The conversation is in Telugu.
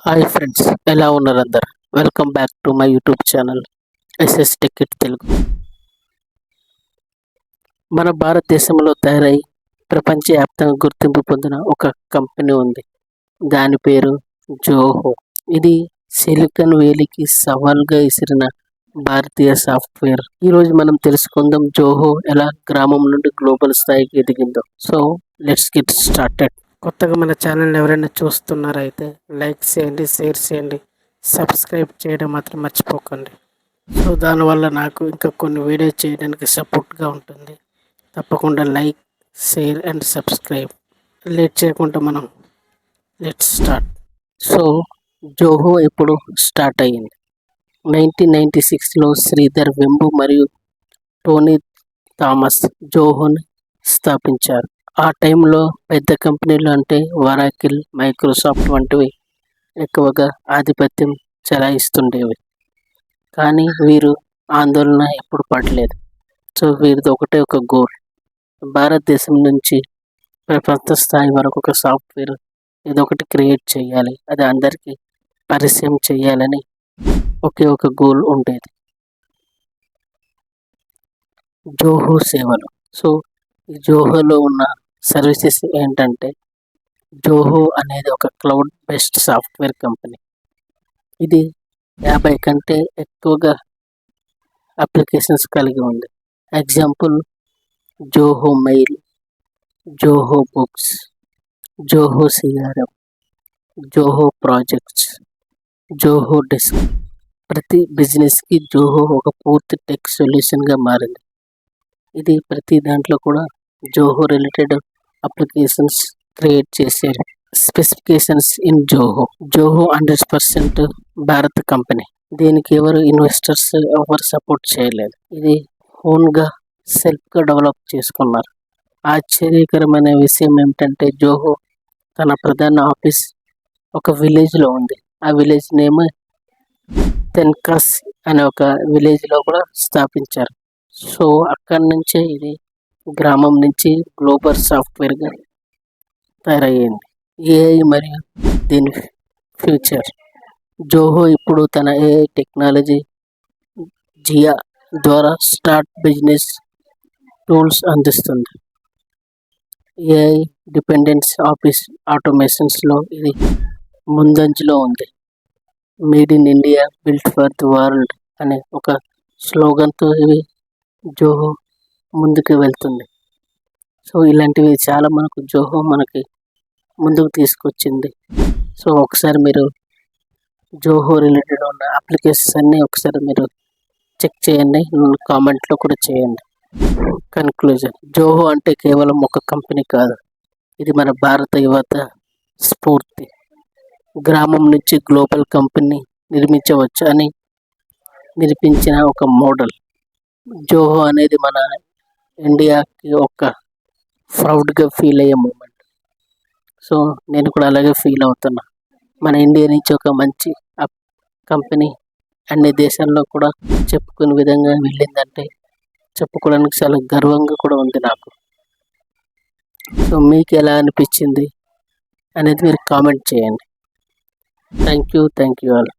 హాయ్ ఫ్రెండ్స్, ఎలా ఉన్నారు అందరు? Welcome back to my YouTube channel S S ticket Telugu. మన భారతదేశంలో తయారై ప్రపంచవ్యాప్తంగా గుర్తింపు పొందిన ఒక కంపెనీ ఉంది. దాని పేరు జోహో. ఇది సిలికాన్ వేలీకి సవాల్గా విసిరిన భారతీయ సాఫ్ట్వేర్. ఈరోజు మనం తెలుసుకుందాం జోహో ఎలా గ్రామం నుండి గ్లోబల్ స్థాయికి ఎదిగిందో. So let's get started. కొత్తగా మన ఛానల్ ఎవరైనా చూస్తున్నారైతే లైక్ చేయండి, షేర్ చేయండి, సబ్స్క్రైబ్ చేయడం మాత్రం మర్చిపోకండి. సో దానివల్ల నాకు ఇంకా కొన్ని వీడియోస్ చేయడానికి సపోర్ట్గా ఉంటుంది. తప్పకుండా like, share and subscribe. Late చేయకుండా మనం లెట్స్ స్టార్ట్. సో జోహో ఎప్పుడు స్టార్ట్ అయ్యింది? 1996లో శ్రీధర్ వెంబు మరియు టోనీ థామస్ జోహోని స్థాపించారు. ఆ టైంలో పెద్ద కంపెనీలు అంటే వరాకిల్, మైక్రోసాఫ్ట్ వంటివి ఎక్కువగా ఆధిపత్యం చెలాయిస్తుండేవి. కానీ వీరు ఆందోళన ఎప్పుడు పడలేదు. సో వీరిది ఒకటే ఒక గోల్, భారతదేశం నుంచి ప్రపంచ స్థాయి వరకు ఒక సాఫ్ట్వేర్ ఇదొకటి క్రియేట్ చేయాలి, అది అందరికీ పరిచయం చేయాలని ఒకే ఒక గోల్ ఉండేది. జోహో సేవలు. సో ఈ జోహోలో ఉన్న సర్వీసెస్ ఏంటంటే, జోహో అనేది ఒక క్లౌడ్ బేస్డ్ సాఫ్ట్వేర్ కంపెనీ. ఇది 50 కంటే ఎక్కువగా అప్లికేషన్స్ కలిగి ఉంది. Example Zoho mail, Zoho books, Zoho CRM, Zoho projects, Zoho desk. ప్రతి బిజినెస్కి జోహో ఒక పూర్తి టెక్ సొల్యూషన్గా మారింది. ఇది ప్రతి దాంట్లో కూడా జోహో రిలేటెడ్ అప్లికేషన్స్ క్రియేట్ చేశారు. Specifications in Zoho. జోహో 100% భారత కంపెనీ. దీనికి ఎవరు ఇన్వెస్టర్స్ ఎవరు సపోర్ట్ చేయలేదు. ఇది ఓన్గా సెల్ఫ్గా డెవలప్ చేసుకున్నారు. ఆశ్చర్యకరమైన విషయం ఏమిటంటే, జోహో తన ప్రధాన ఆఫీస్ ఒక విలేజ్లో ఉంది. ఆ విలేజ్ నేమ్ తెన్కాస్ అనే ఒక విలేజ్లో కూడా స్థాపించారు. సో అక్కడి నుంచే ఇది గ్రామం నుంచి గ్లోబల్ సాఫ్ట్వేర్గా తయారయ్యింది. ఏఐ మరియు దీని ఫ్యూచర్. జోహో ఇప్పుడు తన ఏఐ టెక్నాలజీ జియా ద్వారా స్టార్ట్ బిజినెస్ టూల్స్ అందిస్తుంది. ఏఐ డిపెండెన్స్ ఆఫీస్ ఆటోమేషన్స్లో ఇది ముందంజలో ఉంది. Made in India, built for the world అనే ఒక స్లోగన్తో ఇవి జోహో ముందుకు వెళ్తుంది. సో ఇలాంటివి చాలా మనకు జోహో మనకి ముందుకు తీసుకొచ్చింది. సో ఒకసారి మీరు జోహో రిలేటెడ్ ఉన్న అప్లికేషన్స్ అన్నీ ఒకసారి మీరు చెక్ చేయండి, కామెంట్లో కూడా చేయండి. కన్క్లూజన్. జోహో అంటే కేవలం ఒక కంపెనీ కాదు, ఇది మన భారత యువత స్ఫూర్తి. గ్రామం నుంచి గ్లోబల్ కంపెనీ నిర్మించవచ్చు అని నిరూపించిన ఒక మోడల్. జోహో అనేది మన ఇండియాకి ఒక ప్రౌడ్గా ఫీల్ అయ్యే మూమెంట్. సో నేను కూడా అలాగే ఫీల్ అవుతున్నా. మన ఇండియా నుంచి ఒక మంచి కంపెనీ అన్ని దేశాల్లో కూడా చెప్పుకునే విధంగా వెళ్ళిందంటే చెప్పుకోవడానికి చాలా గర్వంగా కూడా ఉంది నాకు. సో మీకు ఎలా అనిపించింది అనేది మీరు కామెంట్ చేయండి. Thank you all.